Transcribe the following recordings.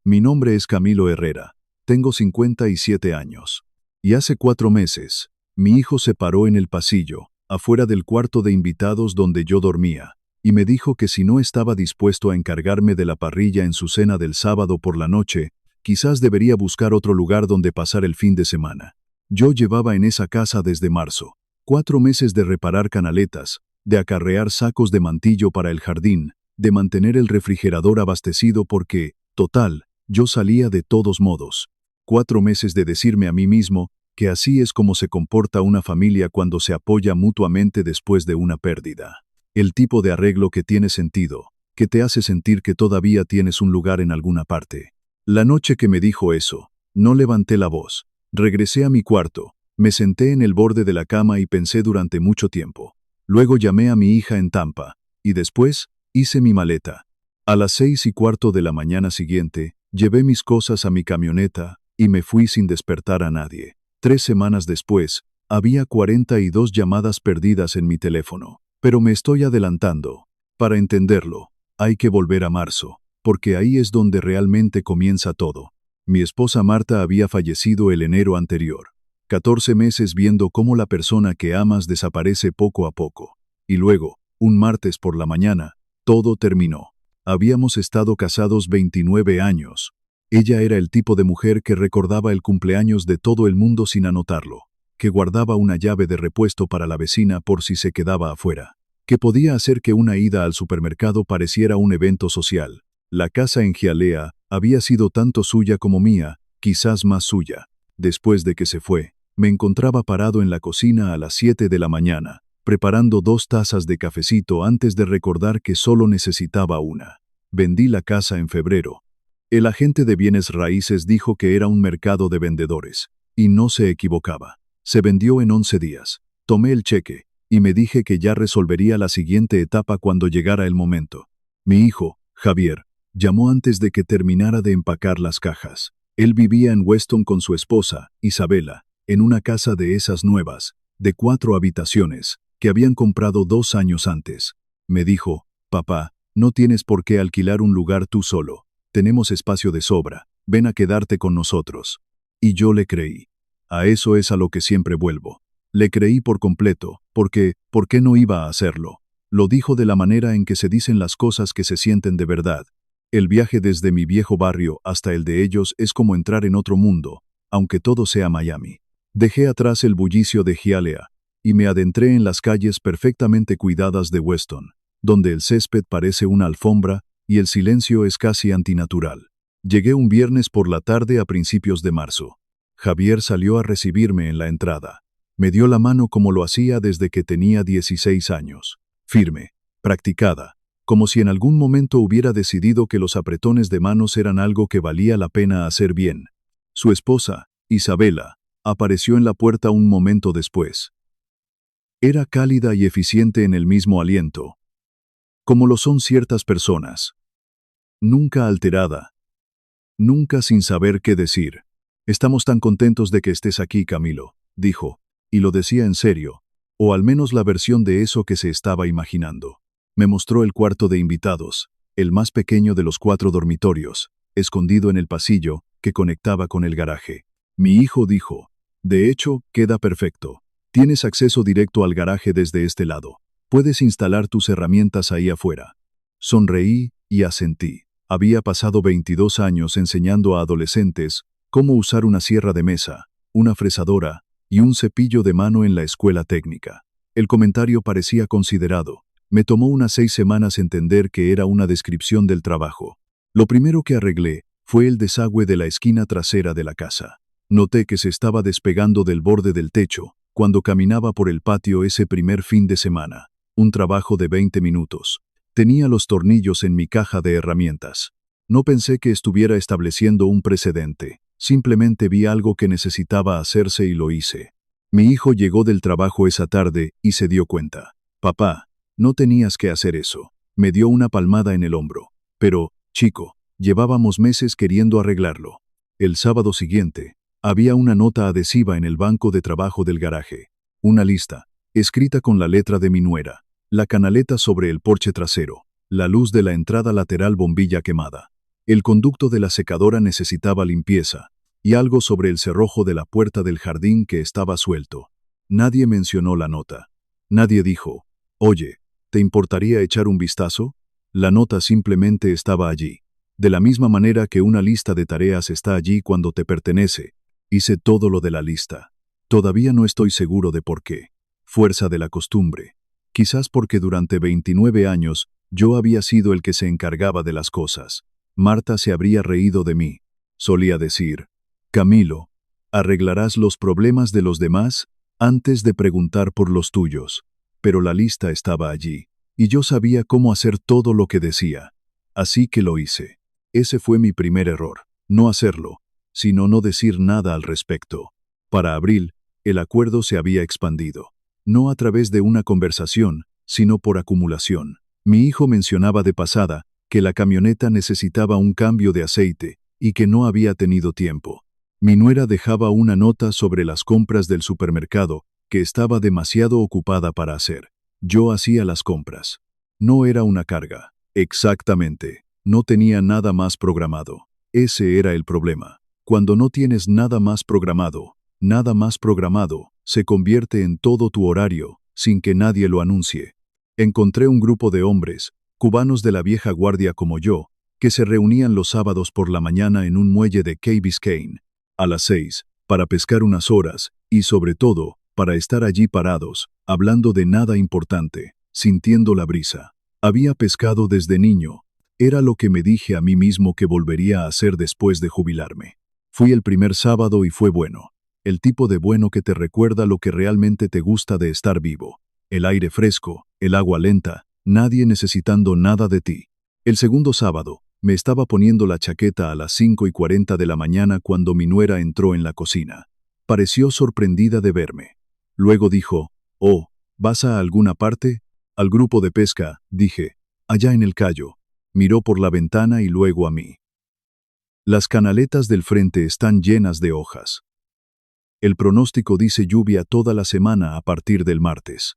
Mi nombre es Camilo Herrera. Tengo 57 años. Y hace 4 meses, mi hijo se paró en el pasillo, afuera del cuarto de invitados donde yo dormía, y me dijo que si no estaba dispuesto a encargarme de la parrilla en su cena del sábado por la noche, quizás debería buscar otro lugar donde pasar el fin de semana. Yo llevaba en esa casa desde marzo, 4 meses de reparar canaletas, de acarrear sacos de mantillo para el jardín, de mantener el refrigerador abastecido porque, total, yo salía de todos modos. 4 meses de decirme a mí mismo que así es como se comporta una familia cuando se apoya mutuamente después de una pérdida. El tipo de arreglo que tiene sentido, que te hace sentir que todavía tienes un lugar en alguna parte. La noche que me dijo eso, no levanté la voz. Regresé a mi cuarto, me senté en el borde de la cama y pensé durante mucho tiempo. Luego llamé a mi hija en Tampa, y después hice mi maleta. A las 6:15 de la mañana siguiente, llevé mis cosas a mi camioneta y me fui sin despertar a nadie. 3 semanas después, había 42 llamadas perdidas en mi teléfono. Pero me estoy adelantando. Para entenderlo, hay que volver a marzo, porque ahí es donde realmente comienza todo. Mi esposa Marta había fallecido el enero anterior. 14 meses viendo cómo la persona que amas desaparece poco a poco. Y luego, un martes por la mañana, todo terminó. Habíamos estado casados 29 años. Ella era el tipo de mujer que recordaba el cumpleaños de todo el mundo sin anotarlo, que guardaba una llave de repuesto para la vecina por si se quedaba afuera, que podía hacer que una ida al supermercado pareciera un evento social. La casa en Hialeah había sido tanto suya como mía, quizás más suya. Después de que se fue, me encontraba parado en la cocina a las 7 de la mañana, preparando 2 tazas de cafecito antes de recordar que solo necesitaba una. Vendí la casa en febrero. El agente de bienes raíces dijo que era un mercado de vendedores, y no se equivocaba. Se vendió en 11 días. Tomé el cheque, y me dije que ya resolvería la siguiente etapa cuando llegara el momento. Mi hijo, Javier, llamó antes de que terminara de empacar las cajas. Él vivía en Weston con su esposa, Isabela, en una casa de esas nuevas, de 4 habitaciones, que habían comprado 2 años antes. Me dijo, papá, no tienes por qué alquilar un lugar tú solo. Tenemos espacio de sobra, ven a quedarte con nosotros. Y yo le creí. A eso es a lo que siempre vuelvo. Le creí por completo, porque, ¿por qué no iba a hacerlo? Lo dijo de la manera en que se dicen las cosas que se sienten de verdad. El viaje desde mi viejo barrio hasta el de ellos es como entrar en otro mundo, aunque todo sea Miami. Dejé atrás el bullicio de Hialeah, y me adentré en las calles perfectamente cuidadas de Weston, donde el césped parece una alfombra y el silencio es casi antinatural. Llegué un viernes por la tarde a principios de marzo. Javier salió a recibirme en la entrada. Me dio la mano como lo hacía desde que tenía 16 años. Firme, practicada, como si en algún momento hubiera decidido que los apretones de manos eran algo que valía la pena hacer bien. Su esposa, Isabela, apareció en la puerta un momento después. Era cálida y eficiente en el mismo aliento, como lo son ciertas personas. Nunca alterada. Nunca sin saber qué decir. Estamos tan contentos de que estés aquí, Camilo, dijo, y lo decía en serio, o al menos la versión de eso que se estaba imaginando. Me mostró el cuarto de invitados, el más pequeño de los 4 dormitorios, escondido en el pasillo que conectaba con el garaje. Mi hijo dijo, de hecho, queda perfecto. Tienes acceso directo al garaje desde este lado. Puedes instalar tus herramientas ahí afuera. Sonreí y asentí. Había pasado 22 años enseñando a adolescentes cómo usar una sierra de mesa, una fresadora y un cepillo de mano en la escuela técnica. El comentario parecía considerado. Me tomó unas 6 semanas entender que era una descripción del trabajo. Lo primero que arreglé fue el desagüe de la esquina trasera de la casa. Noté que se estaba despegando del borde del techo cuando caminaba por el patio ese primer fin de semana. Un trabajo de 20 minutos. Tenía los tornillos en mi caja de herramientas. No pensé que estuviera estableciendo un precedente. Simplemente vi algo que necesitaba hacerse y lo hice. Mi hijo llegó del trabajo esa tarde y se dio cuenta. Papá, no tenías que hacer eso. Me dio una palmada en el hombro. Pero, chico, llevábamos meses queriendo arreglarlo. El sábado siguiente, había una nota adhesiva en el banco de trabajo del garaje. Una lista, escrita con la letra de mi nuera. La canaleta sobre el porche trasero. La luz de la entrada lateral bombilla quemada. El conducto de la secadora necesitaba limpieza, y algo sobre el cerrojo de la puerta del jardín que estaba suelto. Nadie mencionó la nota. Nadie dijo, «Oye, ¿te importaría echar un vistazo?» La nota simplemente estaba allí. De la misma manera que una lista de tareas está allí cuando te pertenece. Hice todo lo de la lista. Todavía no estoy seguro de por qué. Fuerza de la costumbre. Quizás porque durante 29 años yo había sido el que se encargaba de las cosas. Marta se habría reído de mí. Solía decir, «Camilo, ¿arreglarás los problemas de los demás antes de preguntar por los tuyos?» Pero la lista estaba allí, y yo sabía cómo hacer todo lo que decía. Así que lo hice. Ese fue mi primer error, no hacerlo, sino no decir nada al respecto. Para abril, el acuerdo se había expandido. No a través de una conversación, sino por acumulación. Mi hijo mencionaba de pasada que la camioneta necesitaba un cambio de aceite y que no había tenido tiempo. Mi nuera dejaba una nota sobre las compras del supermercado que estaba demasiado ocupada para hacer. Yo hacía las compras. No era una carga. Exactamente. No tenía nada más programado. Ese era el problema. Cuando no tienes nada más programado, se convierte en todo tu horario, sin que nadie lo anuncie. Encontré un grupo de hombres, cubanos de la vieja guardia como yo, que se reunían los sábados por la mañana en un muelle de Key Biscayne, a las 6, para pescar unas horas, y sobre todo, para estar allí parados, hablando de nada importante, sintiendo la brisa. Había pescado desde niño. Era lo que me dije a mí mismo que volvería a hacer después de jubilarme. Fui el primer sábado y fue bueno. El tipo de bueno que te recuerda lo que realmente te gusta de estar vivo. El aire fresco, el agua lenta, nadie necesitando nada de ti. El segundo sábado, me estaba poniendo la chaqueta a las 5:40 de la mañana cuando mi nuera entró en la cocina. Pareció sorprendida de verme. Luego dijo, «Oh, ¿vas a alguna parte?» «Al grupo de pesca», dije, «allá en el Cayo». Miró por la ventana y luego a mí. Las canaletas del frente están llenas de hojas. El pronóstico dice lluvia toda la semana a partir del martes.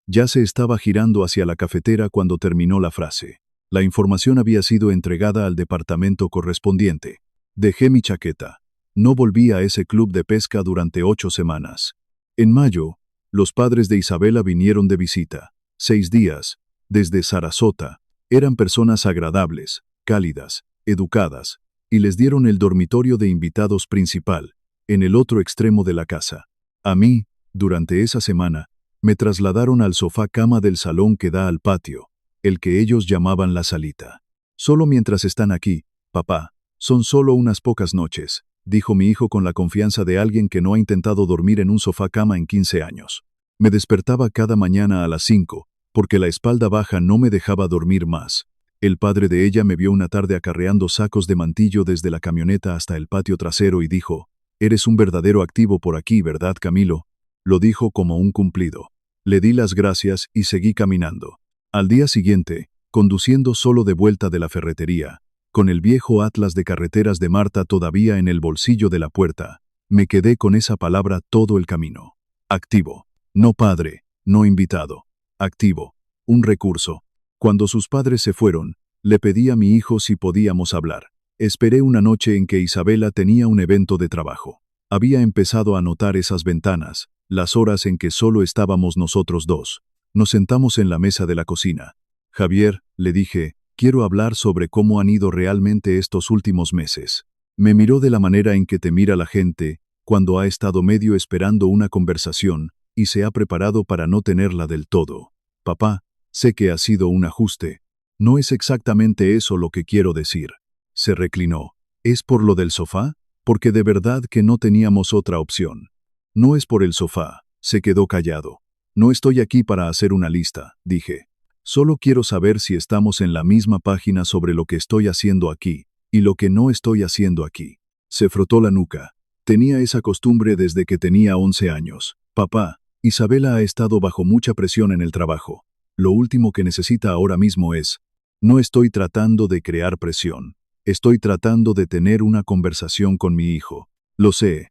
Ya se estaba girando hacia la cafetera cuando terminó la frase. La información había sido entregada al departamento correspondiente. Dejé mi chaqueta. No volví a ese club de pesca durante 8 semanas. En mayo, los padres de Isabela vinieron de visita. 6 días, desde Sarasota. Eran personas agradables, cálidas, educadas, y les dieron el dormitorio de invitados principal, en el otro extremo de la casa. A mí, durante esa semana, me trasladaron al sofá cama del salón que da al patio, el que ellos llamaban la salita. «Solo mientras están aquí, papá, son solo unas pocas noches», dijo mi hijo con la confianza de alguien que no ha intentado dormir en un sofá cama en 15 años. Me despertaba cada mañana a las 5, porque la espalda baja no me dejaba dormir más. El padre de ella me vio una tarde acarreando sacos de mantillo desde la camioneta hasta el patio trasero y dijo, «Eres un verdadero activo por aquí, ¿verdad, Camilo?» Lo dijo como un cumplido. Le di las gracias y seguí caminando. Al día siguiente, conduciendo solo de vuelta de la ferretería, con el viejo atlas de carreteras de Marta todavía en el bolsillo de la puerta, me quedé con esa palabra todo el camino. Activo. No padre, no invitado. Activo. Un recurso. Cuando sus padres se fueron, le pedí a mi hijo si podíamos hablar. Esperé una noche en que Isabela tenía un evento de trabajo. Había empezado a notar esas ventanas, las horas en que solo estábamos nosotros dos. Nos sentamos en la mesa de la cocina. «Javier», le dije, «quiero hablar sobre cómo han ido realmente estos últimos meses». Me miró de la manera en que te mira la gente cuando ha estado medio esperando una conversación y se ha preparado para no tenerla del todo. «Papá, sé que ha sido un ajuste. No es exactamente eso lo que quiero decir». Se reclinó. «¿Es por lo del sofá? Porque de verdad que no teníamos otra opción». «No es por el sofá», se quedó callado. «No estoy aquí para hacer una lista», dije. «Solo quiero saber si estamos en la misma página sobre lo que estoy haciendo aquí y lo que no estoy haciendo aquí». Se frotó la nuca. Tenía esa costumbre desde que tenía 11 años. «Papá, Isabela ha estado bajo mucha presión en el trabajo. Lo último que necesita ahora mismo es...». «No estoy tratando de crear presión. Estoy tratando de tener una conversación con mi hijo». Lo sé»,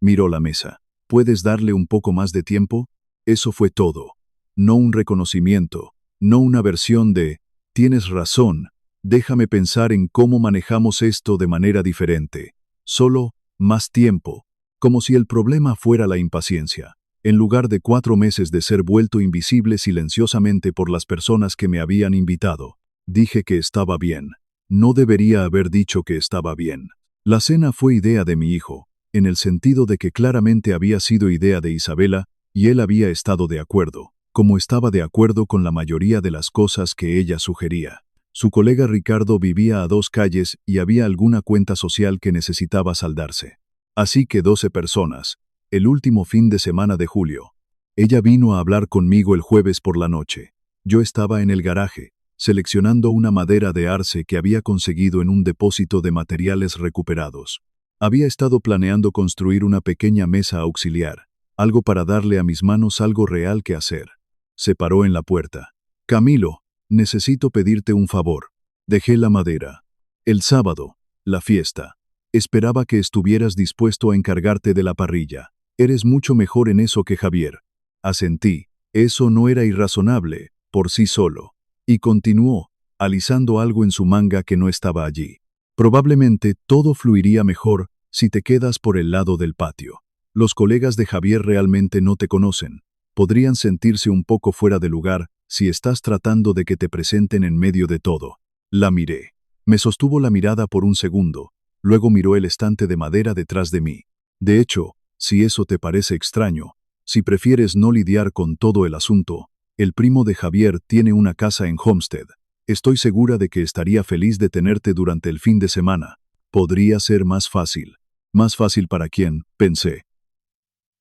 miró la mesa. «¿Puedes darle un poco más de tiempo?» Eso fue todo. No un reconocimiento, no una versión de «tienes razón», Déjame pensar en cómo manejamos esto de manera diferente. Solo, más tiempo. Como si el problema fuera la impaciencia. En lugar de 4 meses de ser vuelto invisible silenciosamente por las personas que me habían invitado, dije que estaba bien. No debería haber dicho que estaba bien. La cena fue idea de mi hijo, en el sentido de que claramente había sido idea de Isabela, y él había estado de acuerdo, como estaba de acuerdo con la mayoría de las cosas que ella sugería. Su colega Ricardo vivía a 2 calles y había alguna cuenta social que necesitaba saldarse. Así que 12 personas, el último fin de semana de julio. Ella vino a hablar conmigo el jueves por la noche. Yo estaba en el garaje, seleccionando una madera de arce que había conseguido en un depósito de materiales recuperados. Había estado planeando construir una pequeña mesa auxiliar, algo para darle a mis manos algo real que hacer. Se paró en la puerta. Camilo, necesito pedirte un favor. Dejé la madera. El sábado, la fiesta. Esperaba que estuvieras dispuesto a encargarte de la parrilla. Eres mucho mejor en eso que Javier. Asentí. Eso no era irrazonable, por sí solo. Y continuó, alisando algo en su manga que no estaba allí. Probablemente todo fluiría mejor si te quedas por el lado del patio. Los colegas de Javier realmente no te conocen. Podrían sentirse un poco fuera de lugar si estás tratando de que te presenten en medio de todo. La miré. Me sostuvo la mirada por un segundo. Luego miró el estante de madera detrás de mí. De hecho, si eso te parece extraño, si prefieres no lidiar con todo el asunto, el primo de Javier tiene una casa en Homestead. Estoy segura de que estaría feliz de tenerte durante el fin de semana. Podría ser más fácil. ¿Más fácil para quién?, pensé.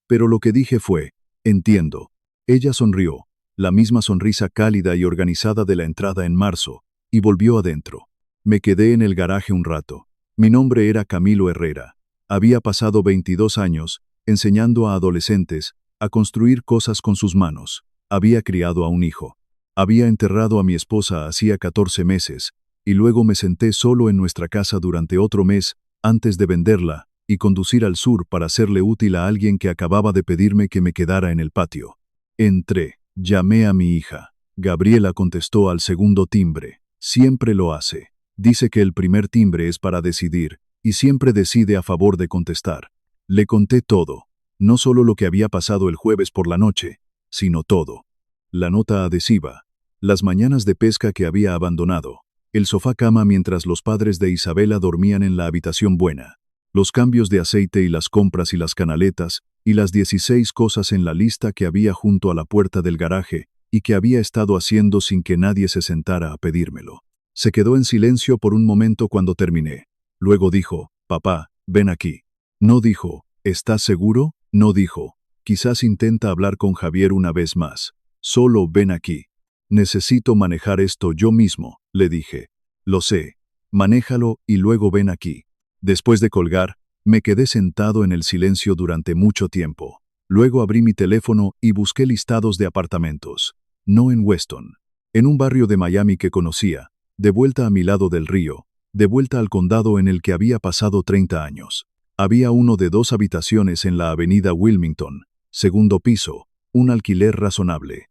Pero lo que dije fue, entiendo. Ella sonrió, la misma sonrisa cálida y organizada de la entrada en marzo, y volvió adentro. Me quedé en el garaje un rato. Mi nombre era Camilo Herrera. Había pasado 22 años, enseñando a adolescentes a construir cosas con sus manos. Había criado a un hijo. Había enterrado a mi esposa hacía 14 meses, y luego me senté solo en nuestra casa durante otro mes, antes de venderla, y conducir al sur para serle útil a alguien que acababa de pedirme que me quedara en el patio. Entré. Llamé a mi hija. Gabriela contestó al segundo timbre. Siempre lo hace. Dice que el primer timbre es para decidir, y siempre decide a favor de contestar. Le conté todo. No solo lo que había pasado el jueves por la noche, sino todo. La nota adhesiva. Las mañanas de pesca que había abandonado. El sofá cama mientras los padres de Isabela dormían en la habitación buena. Los cambios de aceite y las compras y las canaletas, y las 16 cosas en la lista que había junto a la puerta del garaje, y que había estado haciendo sin que nadie se sentara a pedírmelo. Se quedó en silencio por un momento cuando terminé. Luego dijo, papá, ven aquí. No dijo, ¿estás seguro? No dijo, quizás intenta hablar con Javier una vez más. Solo ven aquí. Necesito manejar esto yo mismo, le dije. Lo sé. Manéjalo y luego ven aquí. Después de colgar, me quedé sentado en el silencio durante mucho tiempo. Luego abrí mi teléfono y busqué listados de apartamentos. No en Weston. En un barrio de Miami que conocía, de vuelta a mi lado del río, de vuelta al condado en el que había pasado 30 años. Había uno de 2 habitaciones en la avenida Wilmington, segundo piso, un alquiler razonable.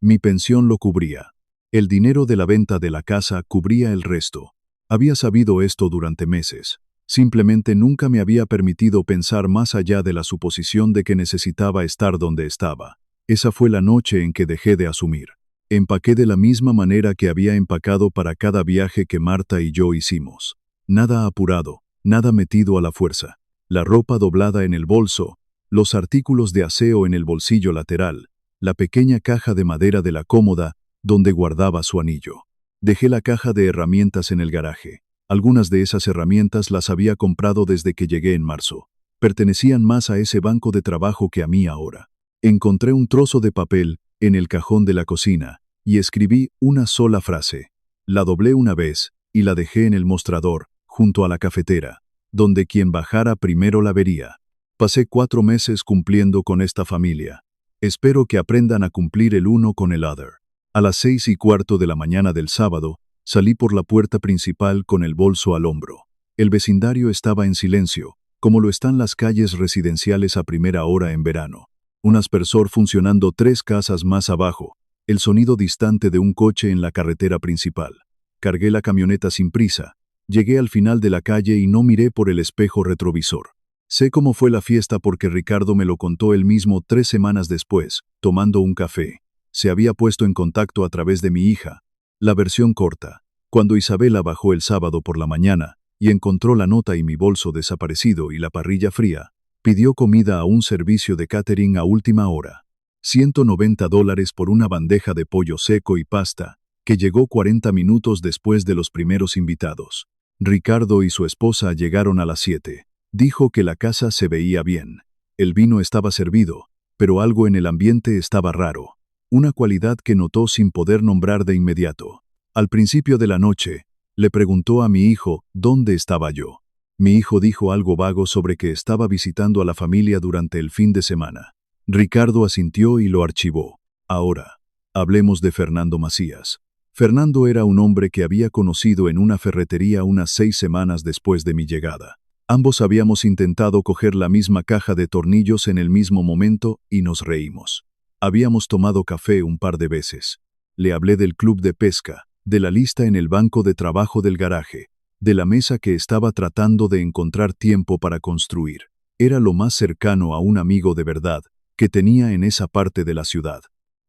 Mi pensión lo cubría. El dinero de la venta de la casa cubría el resto. Había sabido esto durante meses. Simplemente nunca me había permitido pensar más allá de la suposición de que necesitaba estar donde estaba. Esa fue la noche en que dejé de asumir. Empaqué de la misma manera que había empacado para cada viaje que Marta y yo hicimos. Nada apurado, nada metido a la fuerza. La ropa doblada en el bolso, los artículos de aseo en el bolsillo lateral, la pequeña caja de madera de la cómoda donde guardaba su anillo. Dejé la caja de herramientas en el garaje. Algunas de esas herramientas las había comprado desde que llegué en marzo. Pertenecían más a ese banco de trabajo que a mí ahora. Encontré un trozo de papel en el cajón de la cocina y escribí una sola frase. La doblé una vez y la dejé en el mostrador, junto a la cafetera, donde quien bajara primero la vería. Pasé 4 meses cumpliendo con esta familia. Espero que aprendan a cumplir el uno con el other. A las 6:15 de la mañana del sábado, salí por la puerta principal con el bolso al hombro. El vecindario estaba en silencio, como lo están las calles residenciales a primera hora en verano. Un aspersor funcionando 3 casas más abajo, el sonido distante de un coche en la carretera principal. Cargué la camioneta sin prisa. Llegué al final de la calle y no miré por el espejo retrovisor. Sé cómo fue la fiesta porque Ricardo me lo contó él mismo 3 semanas después, tomando un café. Se había puesto en contacto a través de mi hija. La versión corta. Cuando Isabela bajó el sábado por la mañana y encontró la nota y mi bolso desaparecido y la parrilla fría, pidió comida a un servicio de catering a última hora. $190 por una bandeja de pollo seco y pasta, que llegó 40 minutos después de los primeros invitados. Ricardo y su esposa llegaron a las 7. Dijo que la casa se veía bien. El vino estaba servido, pero algo en el ambiente estaba raro. Una cualidad que notó sin poder nombrar de inmediato. Al principio de la noche, le preguntó a mi hijo dónde estaba yo. Mi hijo dijo algo vago sobre que estaba visitando a la familia durante el fin de semana. Ricardo asintió y lo archivó. Ahora, hablemos de Fernando Macías. Fernando era un hombre que había conocido en una ferretería unas 6 semanas después de mi llegada. Ambos habíamos intentado coger la misma caja de tornillos en el mismo momento y nos reímos. Habíamos tomado café un par de veces. Le hablé del club de pesca, de la lista en el banco de trabajo del garaje, de la mesa que estaba tratando de encontrar tiempo para construir. Era lo más cercano a un amigo de verdad que tenía en esa parte de la ciudad.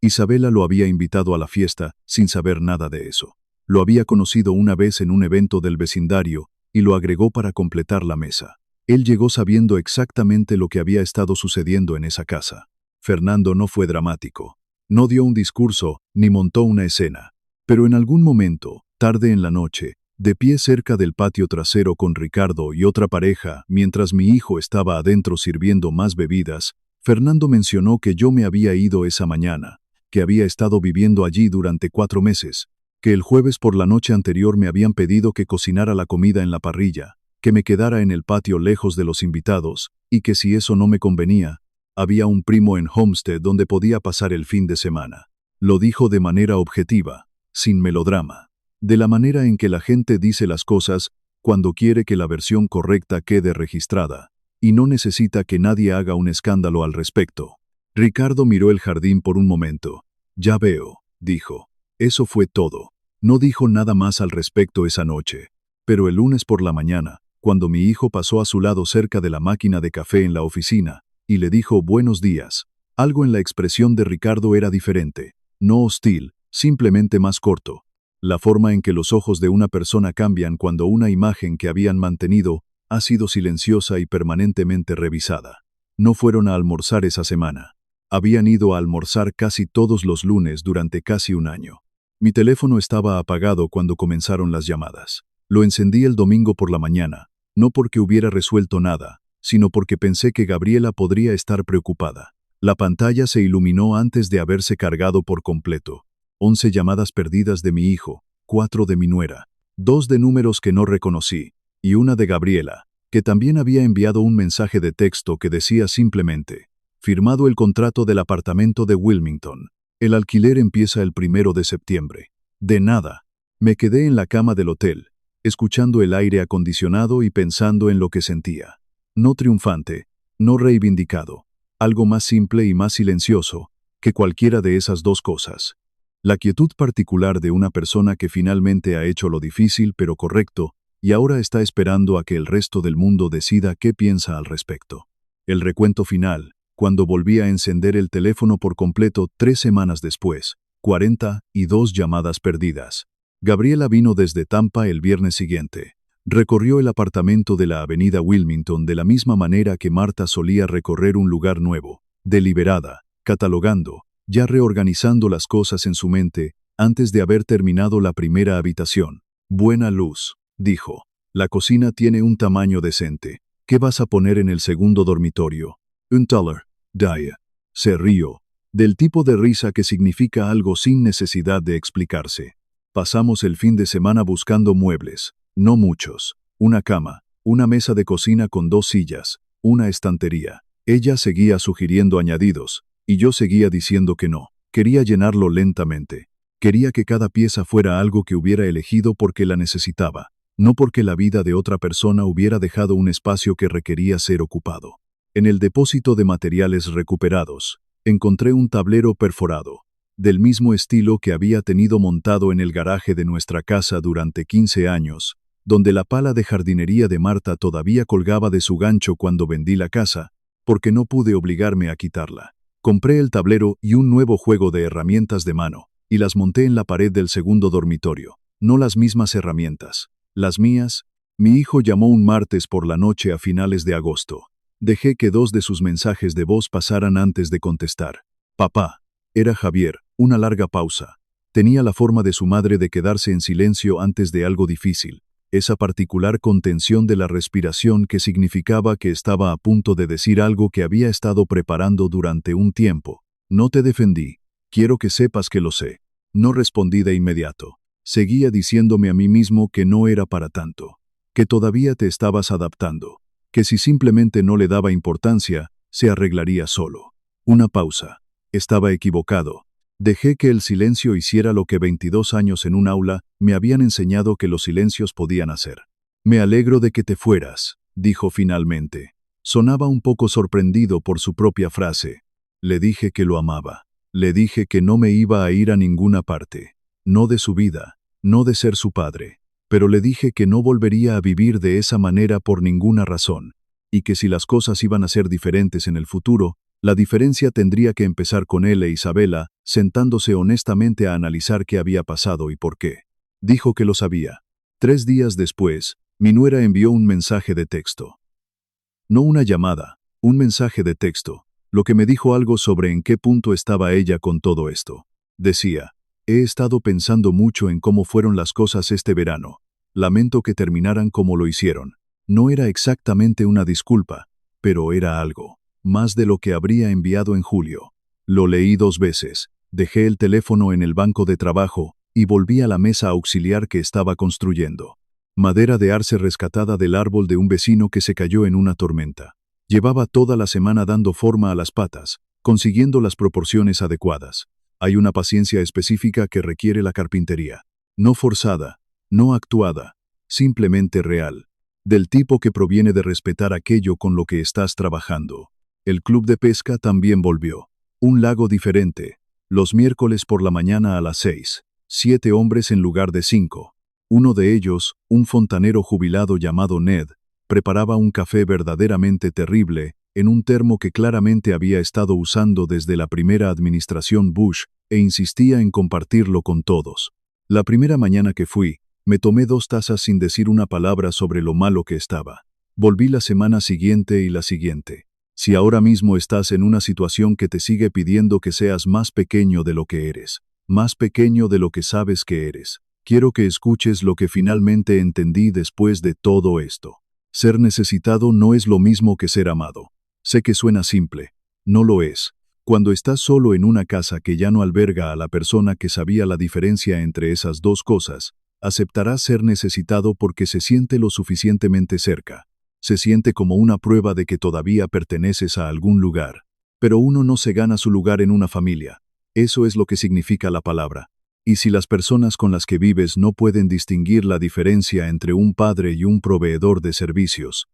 Isabela lo había invitado a la fiesta sin saber nada de eso. Lo había conocido una vez en un evento del vecindario y lo agregó para completar la mesa. Él llegó sabiendo exactamente lo que había estado sucediendo en esa casa. Fernando no fue dramático. No dio un discurso ni montó una escena. Pero en algún momento, tarde en la noche, de pie cerca del patio trasero con Ricardo y otra pareja, mientras mi hijo estaba adentro sirviendo más bebidas, Fernando mencionó que yo me había ido esa mañana, que había estado viviendo allí durante 4 meses, que el jueves por la noche anterior me habían pedido que cocinara la comida en la parrilla, que me quedara en el patio lejos de los invitados, y que si eso no me convenía, había un primo en Homestead donde podía pasar el fin de semana. Lo dijo de manera objetiva, sin melodrama, de la manera en que la gente dice las cosas cuando quiere que la versión correcta quede registrada, y no necesita que nadie haga un escándalo al respecto. Ricardo miró el jardín por un momento. Ya veo, dijo. Eso fue todo. No dijo nada más al respecto esa noche. Pero el lunes por la mañana, cuando mi hijo pasó a su lado cerca de la máquina de café en la oficina, y le dijo buenos días, algo en la expresión de Ricardo era diferente. No hostil, simplemente más corto. La forma en que los ojos de una persona cambian cuando una imagen que habían mantenido ha sido silenciosa y permanentemente revisada. No fueron a almorzar esa semana. Habían ido a almorzar casi todos los lunes durante casi un año. Mi teléfono estaba apagado cuando comenzaron las llamadas. Lo encendí el domingo por la mañana, no porque hubiera resuelto nada, sino porque pensé que Gabriela podría estar preocupada. La pantalla se iluminó antes de haberse cargado por completo. 11 llamadas perdidas de mi hijo, 4 de mi nuera, 2 de números que no reconocí, y una de Gabriela, que también había enviado un mensaje de texto que decía simplemente: firmado el contrato del apartamento de Wilmington. El alquiler empieza el 1 de septiembre. De nada. Me quedé en la cama del hotel, escuchando el aire acondicionado y pensando en lo que sentía. No triunfante, no reivindicado. Algo más simple y más silencioso que cualquiera de esas dos cosas. La quietud particular de una persona que finalmente ha hecho lo difícil pero correcto y ahora está esperando a que el resto del mundo decida qué piensa al respecto. El recuento final, cuando volví a encender el teléfono por completo 3 semanas después, 42 llamadas perdidas. Gabriela vino desde Tampa el viernes siguiente. Recorrió el apartamento de la avenida Wilmington de la misma manera que Marta solía recorrer un lugar nuevo, deliberada, catalogando, ya reorganizando las cosas en su mente, antes de haber terminado la primera habitación. Buena luz, dijo. La cocina tiene un tamaño decente. ¿Qué vas a poner en el segundo dormitorio? Un taller, Daya. Se rió, del tipo de risa que significa algo sin necesidad de explicarse. Pasamos el fin de semana buscando muebles, no muchos. Una cama, una mesa de cocina con 2 sillas, una estantería. Ella seguía sugiriendo añadidos, y yo seguía diciendo que no. Quería llenarlo lentamente. Quería que cada pieza fuera algo que hubiera elegido porque la necesitaba, no porque la vida de otra persona hubiera dejado un espacio que requería ser ocupado. En el depósito de materiales recuperados, encontré un tablero perforado. del mismo estilo que había tenido montado en el garaje de nuestra casa durante 15 años, donde la pala de jardinería de Marta todavía colgaba de su gancho cuando vendí la casa, porque no pude obligarme a quitarla. Compré el tablero y un nuevo juego de herramientas de mano, y las monté en la pared del segundo dormitorio. No las mismas herramientas, las mías. Mi hijo llamó un martes por la noche a finales de agosto. Dejé que 2 de sus mensajes de voz pasaran antes de contestar. Papá. Era Javier, una larga pausa. Tenía la forma de su madre de quedarse en silencio antes de algo difícil, esa particular contención de la respiración que significaba que estaba a punto de decir algo que había estado preparando durante un tiempo. No te defendí. Quiero que sepas que lo sé. No respondí de inmediato. Seguía diciéndome a mí mismo que no era para tanto, que todavía te estabas adaptando, que si simplemente no le daba importancia, se arreglaría solo. Una pausa. Estaba equivocado. Dejé que el silencio hiciera lo que 22 años en un aula me habían enseñado que los silencios podían hacer. Me alegro de que te fueras, dijo finalmente. Sonaba un poco sorprendido por su propia frase. Le dije que lo amaba. Le dije que no me iba a ir a ninguna parte. No de su vida, no de ser su padre. Pero le dije que no volvería a vivir de esa manera por ninguna razón, y que si las cosas iban a ser diferentes en el futuro, la diferencia tendría que empezar con él e Isabela, sentándose honestamente a analizar qué había pasado y por qué. Dijo que lo sabía. 3 días después, mi nuera envió un mensaje de texto. No una llamada, un mensaje de texto, lo que me dijo algo sobre en qué punto estaba ella con todo esto. Decía: he estado pensando mucho en cómo fueron las cosas este verano. Lamento que terminaran como lo hicieron. No era exactamente una disculpa, pero era algo. Más de lo que habría enviado en julio. Lo leí 2 veces, dejé el teléfono en el banco de trabajo y volví a la mesa auxiliar que estaba construyendo. Madera de arce rescatada del árbol de un vecino que se cayó en una tormenta. Llevaba toda la semana dando forma a las patas, consiguiendo las proporciones adecuadas. Hay una paciencia específica que requiere la carpintería. No forzada, no actuada, simplemente real. Del tipo que proviene de respetar aquello con lo que estás trabajando. El club de pesca también volvió. Un lago diferente. Los miércoles por la mañana a las 6. 7 hombres en lugar de 5. Uno de ellos, un fontanero jubilado llamado Ned, preparaba un café verdaderamente terrible, en un termo que claramente había estado usando desde la primera administración Bush, e insistía en compartirlo con todos. La primera mañana que fui, me tomé 2 tazas sin decir una palabra sobre lo malo que estaba. Volví la semana siguiente y la siguiente. Si ahora mismo estás en una situación que te sigue pidiendo que seas más pequeño de lo que eres, más pequeño de lo que sabes que eres, quiero que escuches lo que finalmente entendí después de todo esto. Ser necesitado no es lo mismo que ser amado. Sé que suena simple. No lo es. Cuando estás solo en una casa que ya no alberga a la persona que sabía la diferencia entre esas 2 cosas, aceptarás ser necesitado porque se siente lo suficientemente cerca. Se siente como una prueba de que todavía perteneces a algún lugar. Pero uno no se gana su lugar en una familia. Eso es lo que significa la palabra. Y si las personas con las que vives no pueden distinguir la diferencia entre un padre y un proveedor de servicios,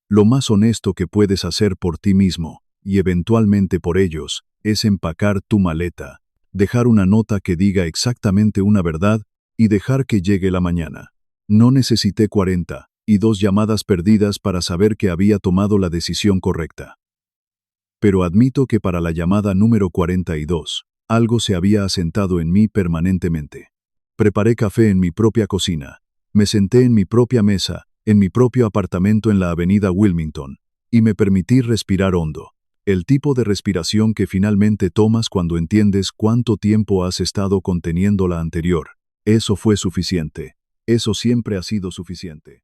lo más honesto que puedes hacer por ti mismo, y eventualmente por ellos, es empacar tu maleta, dejar una nota que diga exactamente una verdad y dejar que llegue la mañana. No necesité 42 llamadas perdidas para saber que había tomado la decisión correcta. Pero admito que para la llamada número 42, algo se había asentado en mí permanentemente. Preparé café en mi propia cocina. Me senté en mi propia mesa, en mi propio apartamento en la avenida Wilmington, y me permití respirar hondo. El tipo de respiración que finalmente tomas cuando entiendes cuánto tiempo has estado conteniendo la anterior. Eso fue suficiente. Eso siempre ha sido suficiente.